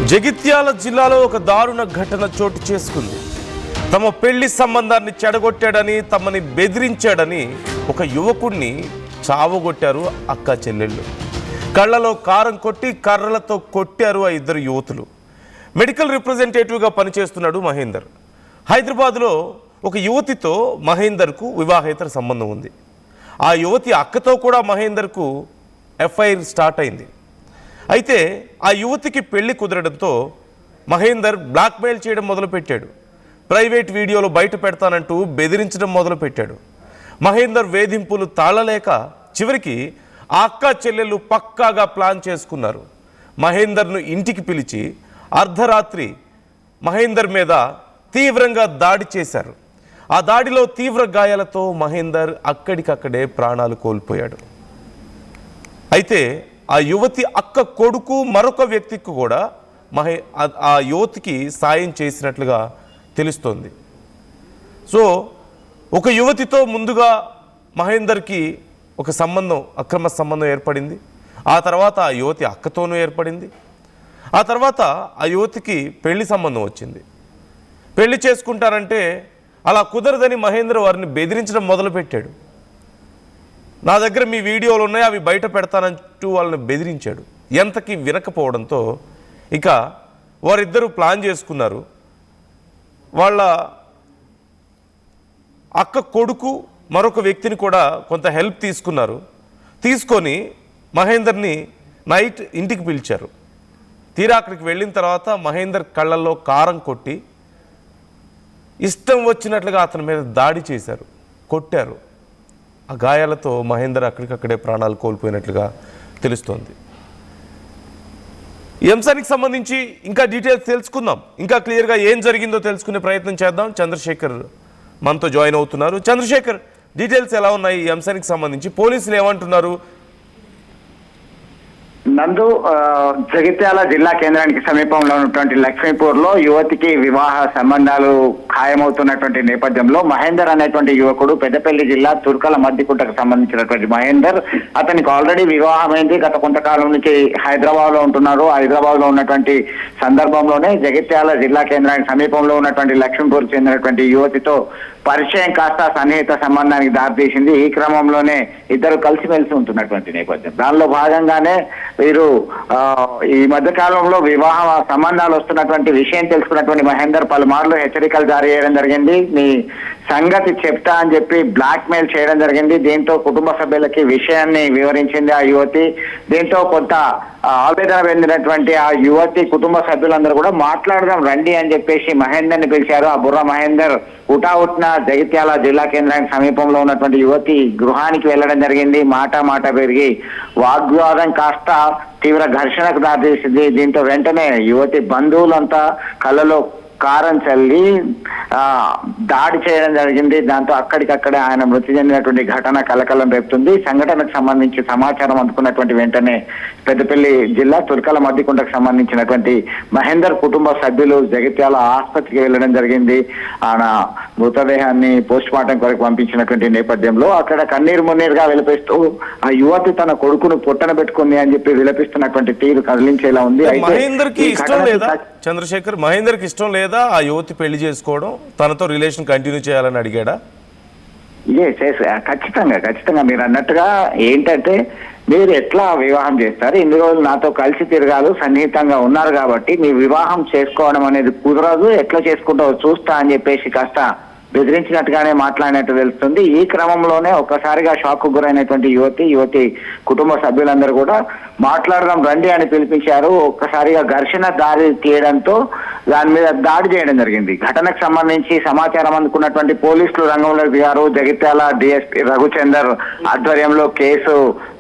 జగిత్యాల జిల్లాలో ఒక దారుణ ఘటన చోటు చేసుకుంది. తమ పెళ్లి సంబంధాన్ని చెడగొట్టాడని, తమని బెదిరించాడని ఒక యువకుడిని చావగొట్టారు అక్క చెల్లెళ్ళు. కళ్ళలో కారం కొట్టి కర్రలతో కొట్టారు ఆ ఇద్దరు యువతులు. మెడికల్ రిప్రజెంటేటివ్గా పనిచేస్తున్నాడు మహేందర్. హైదరాబాద్లో ఒక యువతితో మహేందర్కు వివాహేతర సంబంధం ఉంది. ఆ యువతి అక్కతో కూడా మహేందర్కు ఎఫ్ఐఆర్ స్టార్ట్ అయింది. అయితే ఆ యువతికి పెళ్లి కుదరడంతో మహేందర్ బ్లాక్మెయిల్ చేయడం మొదలుపెట్టాడు. ప్రైవేట్ వీడియోలు బయట పెడతానంటూ బెదిరించడం మొదలుపెట్టాడు. మహేందర్ వేధింపులు తాళలేక చివరికి ఆ అక్క చెల్లెళ్ళు పక్కాగా ప్లాన్ చేసుకున్నారు. మహేందర్ను ఇంటికి పిలిచి అర్ధరాత్రి మహేందర్ మీద తీవ్రంగా దాడి చేశారు. ఆ దాడిలో తీవ్ర గాయాలతో మహేందర్ అక్కడికక్కడే ప్రాణాలు కోల్పోయాడు. అయితే ఆ యువతి అక్క కొడుకు మరొక వ్యక్తికి కూడా ఆ యువతికి సాయం చేసినట్లుగా తెలుస్తోంది. సో ఒక యువతితో ముందుగా మహేందర్కి ఒక సంబంధం, అక్రమ సంబంధం ఏర్పడింది. ఆ తర్వాత ఆ యువతి అక్కతోనూ ఏర్పడింది. ఆ తర్వాత ఆ యువతికి పెళ్లి సంబంధం వచ్చింది. పెళ్లి చేసుకుంటారంటే అలా కుదరదని మహేందర్ వారిని బెదిరించడం మొదలుపెట్టాడు. నా దగ్గర మీ వీడియోలు ఉన్నాయి, అవి బయట పెడతానంటూ వాళ్ళని బెదిరించాడు. ఎంతకి వినకపోవడంతో ఇక వారిద్దరూ ప్లాన్ చేసుకున్నారు. వాళ్ళ అక్క కొడుకు మరొక వ్యక్తిని కూడా కొంత హెల్ప్ తీసుకున్నారు. తీసుకొని మహేందర్ని నైట్ ఇంటికి పిలిచారు. తీరా అక్కడికి వెళ్ళిన తర్వాత మహేందర్ కళ్ళల్లో కారం కొట్టి ఇష్టం వచ్చినట్లుగా అతని మీద దాడి చేశారు, కొట్టారు. ఆ గాయాలతో మహేందర్ అక్కడికక్కడే ప్రాణాలు కోల్పోయినట్లుగా తెలుస్తోంది. ఈ అంశానికి సంబంధించి ఇంకా డీటెయిల్స్ తెలుసుకుందాం. ఇంకా క్లియర్గా ఏం జరిగిందో తెలుసుకునే ప్రయత్నం చేద్దాం. చంద్రశేఖర్ మనతో జాయిన్ అవుతున్నారు. చంద్రశేఖర్, డీటెయిల్స్ ఎలా ఉన్నాయి ఈ అంశానికి సంబంధించి? పోలీసులు ఏమంటున్నారు? నందు, జగిత్యాల జిల్లా కేంద్రానికి సమీపంలో ఉన్నటువంటి లక్ష్మీపూర్లో యువతికి వివాహ సంబంధాలు ఖాయమవుతున్నటువంటి నేపథ్యంలో మహేందర్ అనేటువంటి యువకుడు పెద్దపల్లి జిల్లా తుర్కల మద్దికుంటకు సంబంధించినటువంటి మహేందర్, అతనికి ఆల్రెడీ వివాహమైంది. గత కొంతకాలం నుంచి హైదరాబాద్ లో ఉంటున్నారు. హైదరాబాద్ లో ఉన్నటువంటి సందర్భంలోనే జగిత్యాల జిల్లా కేంద్రానికి సమీపంలో ఉన్నటువంటి లక్ష్మీపూర్ చెందినటువంటి యువతితో పరిచయం కాస్త సన్నిహిత సంబంధానికి దారితీసింది. ఈ క్రమంలోనే ఇద్దరు కలిసిమెలిసి ఉంటున్నటువంటి నేపథ్యం. దానిలో భాగంగానే వీరు ఈ మధ్య కాలంలో వివాహ సంబంధాలు వస్తున్నటువంటి విషయం తెలుసుకున్నటువంటి మహేందర్ పలుమార్లు హెచ్చరికలు జారీ చేయడం జరిగింది. మీ సంగతి చెప్తా అని చెప్పి బ్లాక్ మెయిల్ చేయడం జరిగింది. దీంతో కుటుంబ సభ్యులకి విషయాన్ని వివరించింది ఆ యువతి. దీంతో కొంత ఆవేదన చెందినటువంటి ఆ యువతి కుటుంబ సభ్యులందరూ కూడా మాట్లాడదాం రండి అని చెప్పేసి మహేందర్ ని పిలిచారు. ఆ బుర్ర మహేందర్ ఉటావుట్న జగిత్యాల జిల్లా కేంద్రానికి సమీపంలో ఉన్నటువంటి యువతి గృహానికి వెళ్ళడం జరిగింది. మాట పెరిగి వాగ్వాదం కాస్త తీవ్ర ఘర్షణకు దారితీసింది. దీంతో వెంటనే యువతి బంధువులంతా కళ్ళలో కారం చల్లి దాడి చేయడం జరిగింది. దాంతో అక్కడికక్కడే ఆయన మృతి చెందినటువంటి ఘటన కలకలం రేపుతుంది. సంఘటనకు సంబంధించి సమాచారం అందుకున్నటువంటి వెంటనే పెద్దపల్లి జిల్లా తుర్కల మద్దికుంటకు సంబంధించినటువంటి మహేందర్ కుటుంబ సభ్యులు జగిత్యాల ఆసుపత్రికి వెళ్ళడం జరిగింది. ఆయన మృతదేహాన్ని పోస్ట్ మార్టం కొరకు పంపించినటువంటి నేపథ్యంలో అక్కడ కన్నీరు మున్నీరుగా విలపిస్తూ ఆ యువతి తన కొడుకును పొట్టన పెట్టుకుంది అని చెప్పి విలపిస్తున్నటువంటి తీరు కదిలించేలా ఉంది. చంద్రశేఖర్, మహేందర్కి ఇష్టం లేదా ఆ యువతి పెళ్లి చేసుకోవడం? తనతో రిలేషన్ కంటిన్యూ చేయాలని అడిగాడా? ఖచ్చితంగా మీరు అన్నట్టుగా ఏంటంటే, మీరు ఎట్లా వివాహం చేస్తారు? ఇన్ని రోజులు నాతో కలిసి తిరగాలి, సన్నిహితంగా ఉన్నారు కాబట్టి మీ వివాహం చేసుకోవడం అనేది కుదరదు, ఎట్లా చేసుకుంటావో చూస్తా అని చెప్పేసి కాస్త బెదిరించినట్టుగానే మాట్లాడినట్టు తెలుస్తుంది. ఈ క్రమంలోనే ఒక్కసారిగా షాక్ కు గురైనటువంటి యువతి కుటుంబ సభ్యులందరూ కూడా మాట్లాడదాం రండి అని పిలిపించారు. ఒక్కసారిగా ఘర్షణ దారి తీయడంతో దాని మీద దాడి చేయడం జరిగింది. ఘటనకు సంబంధించి సమాచారం అందుకున్నటువంటి పోలీసులు రంగంలోకి దిగారు. జగిత్యాల డిఎస్పీ రఘుచందర్ ఆధ్వర్యంలో కేసు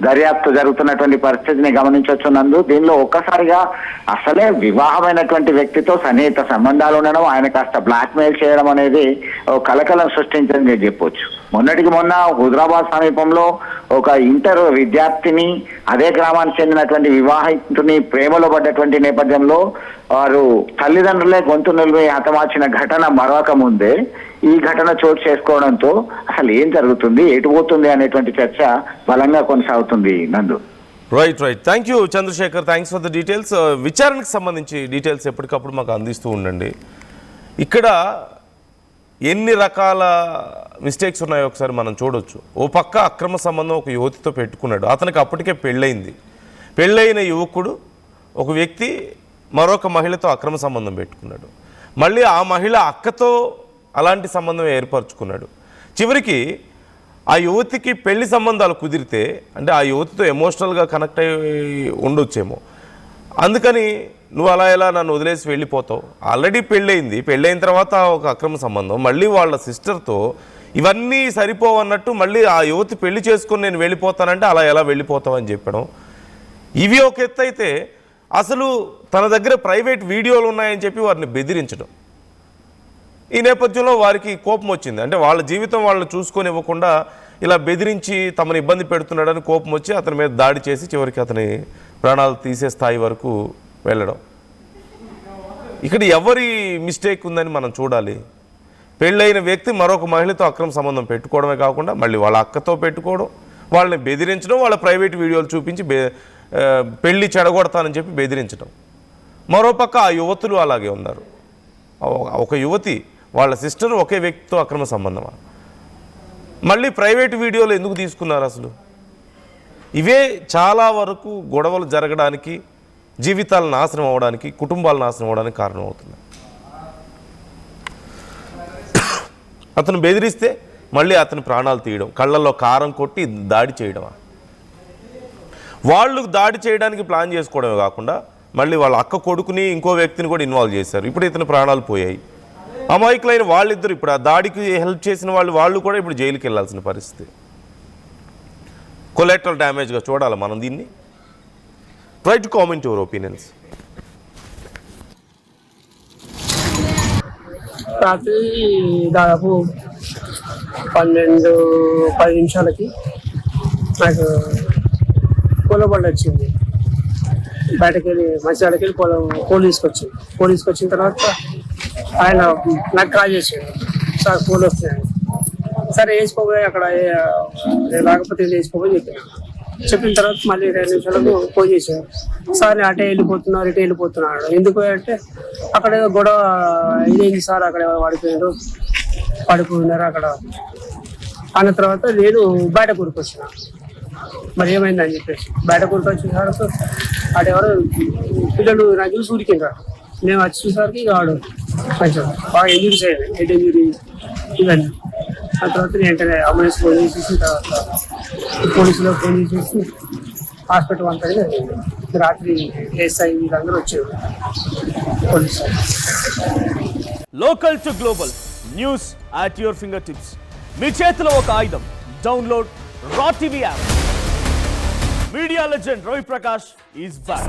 దర్యాప్తు జరుగుతున్నటువంటి పరిస్థితిని గమనించొచ్చున్నందు. దీనిలో ఒక్కసారిగా అసలే వివాహమైనటువంటి వ్యక్తితో సన్నిహిత సంబంధాలు ఉండడం, ఆయన కాస్త బ్లాక్ మెయిల్ చేయడం అనేది కలకలం సృష్టించని చెప్పొచ్చు. మొన్నటికి మొన్న హుజరాబాద్ సమీపంలో ఒక ఇంటర్ విద్యార్థిని, అదే గ్రామానికి చెందినటువంటి వివాహితుని ప్రేమలో పడ్డటువంటి నేపథ్యంలో వారు తల్లిదండ్రులే గొంతు నిలిపి హతమార్చిన ఘటన మరొక ముందే ఈ ఘటన చోటు చేసుకోవడంతో అసలు ఏం జరుగుతుంది, ఎటు పోతుంది అనేటువంటి చర్చ బలంగా కొనసాగుతుంది. Nandu, right thank you Chandrasekhar, thanks for the details. విచారణకు సంబంధించి డీటెయిల్స్ ఎప్పటికప్పుడు మాకు అందిస్తూ ఉండండి. ఇక్కడ ఎన్ని రకాల మిస్టేక్స్ ఉన్నాయో ఒకసారి మనం చూడొచ్చు. ఓ పక్క అక్రమ సంబంధం ఒక యువతితో పెట్టుకున్నాడు, అతనికి అప్పటికే పెళ్ళయింది. పెళ్ళైన యువకుడు ఒక వ్యక్తి మరొక మహిళతో అక్రమ సంబంధం పెట్టుకున్నాడు. మళ్ళీ ఆ మహిళ అక్కతో అలాంటి సంబంధం ఏర్పరచుకున్నాడు. చివరికి ఆ యువతికి పెళ్లి సంబంధాలు కుదిరితే, అంటే ఆ యువతితో ఎమోషనల్గా కనెక్ట్ అయ్యి ఉండొచ్చేమో, అందుకని నువ్వు అలా ఎలా నన్ను వదిలేసి వెళ్ళిపోతావు, ఆల్రెడీ పెళ్ళయింది, పెళ్ళైన తర్వాత ఒక అక్రమ సంబంధం, మళ్ళీ వాళ్ళ సిస్టర్తో ఇవన్నీ సరిపోవన్నట్టు మళ్ళీ ఆ యువతి పెళ్లి చేసుకొని నేను వెళ్ళిపోతానంటే అలా ఎలా వెళ్ళిపోతావు అని చెప్పడం. ఇవి ఒక ఎత్తు అయితే, అసలు తన దగ్గర ప్రైవేట్ వీడియోలు ఉన్నాయని చెప్పి వారిని బెదిరించడం. ఈ నేపథ్యంలో వారికి కోపం వచ్చింది. అంటే వాళ్ళ జీవితం వాళ్ళని చూసుకొని ఇవ్వకుండా ఇలా బెదిరించి తమను ఇబ్బంది పెడుతున్నాడని కోపం వచ్చి అతని మీద దాడి చేసి చివరికి అతని ప్రాణాలు తీసే స్థాయి వరకు వెళ్ళడం. ఇక్కడ ఎవరి మిస్టేక్ ఉందని మనం చూడాలి. పెళ్ళైన వ్యక్తి మరొక మహిళతో అక్రమ సంబంధం పెట్టుకోవడమే కాకుండా మళ్ళీ వాళ్ళ అక్కతో పెట్టుకోవడం, వాళ్ళని బెదిరించడం, వాళ్ళ ప్రైవేట్ వీడియోలు చూపించి పెళ్ళి చెడగొడతానని చెప్పి బెదిరించడం. మరోపక్క ఆ యువతులు అలాగే ఉన్నారు. ఒక యువతి వాళ్ళ సిస్టర్ ఒకే వ్యక్తితో అక్రమ సంబంధమా, మళ్ళీ ప్రైవేట్ వీడియోలు ఎందుకు తీసుకున్నారు అసలు? ఇవే చాలా వరకు గొడవలు జరగడానికి, జీవితాలు నాశనం అవ్వడానికి, కుటుంబాలు నాశనం అవ్వడానికి కారణం అవుతుంది. అతను బెదిరిస్తే మళ్ళీ అతని ప్రాణాలు తీయడం, కళ్ళల్లో కారం కొట్టి దాడి చేయడమా? వాళ్ళు దాడి చేయడానికి ప్లాన్ చేసుకోవడమే కాకుండా మళ్ళీ వాళ్ళ అక్క కొడుకుని ఇంకో వ్యక్తిని కూడా ఇన్వాల్వ్ చేశారు. ఇప్పుడు ఇతని ప్రాణాలు పోయాయి. అమాయకులైన వాళ్ళిద్దరు, ఇప్పుడు ఆ దాడికి హెల్ప్ చేసిన వాళ్ళు కూడా ఇప్పుడు జైలుకి వెళ్ళాల్సిన పరిస్థితి. కొలాటరల్ డ్యామేజ్గా చూడాలి మనం దీన్ని. Try to comment your opinions. రాత్రి దాదాపు 12-10 నిమిషాలకి నాకు పొలబండి వచ్చింది. బయటకు వెళ్ళి మంచిర్యాలకి వెళ్ళి పోలీస్కి వచ్చింది. పోలీస్కి వచ్చిన తర్వాత ఆయన నాకు కాల్ చేసాడు, సార్ ఫోన్ వస్తున్నాయి, సరే వేసుకోబోయి అక్కడ రాకపోతే వేసుకోబోయి చెప్పిన తర్వాత మళ్ళీ 2 నిమిషాలకు ఫోన్ చేశారు, సార్ అటే వెళ్ళిపోతున్నాడు. ఎందుకు అంటే అక్కడ ఏదో గొడవ ఇదేంటి సార్, అక్కడ పడిపోయినారు అక్కడ అన్న తర్వాత నేను బయట కూరుకొచ్చిన. మరి ఏమైందని చెప్పేసి బయట కూరుకొచ్చిన తర్వాత అటెవరో పిల్లలు నాకు చూసి ఉరికిండ్రా. నేను వచ్చి చూసేసరికి ఇక వాడు కొంచెం బాగా ఇంజురీస్ అయ్యాయి, హెడ్ ఇంజురీ ఇవన్నీ. ఆ తర్వాత నేను వెంటనే అంబులెన్స్ ఫోన్ చేసేసి తర్వాత పోలీసులో ఫోన్ చేసేసి హాస్పిటల్ అంతా రాత్రి ఎస్ఐ వీళ్ళందరూ వచ్చారు police. Local to global news at your fingertips. మీ చేతిలో ఒక ఆయుధం. Download R TV app. Media legend Ravi Prakash is back.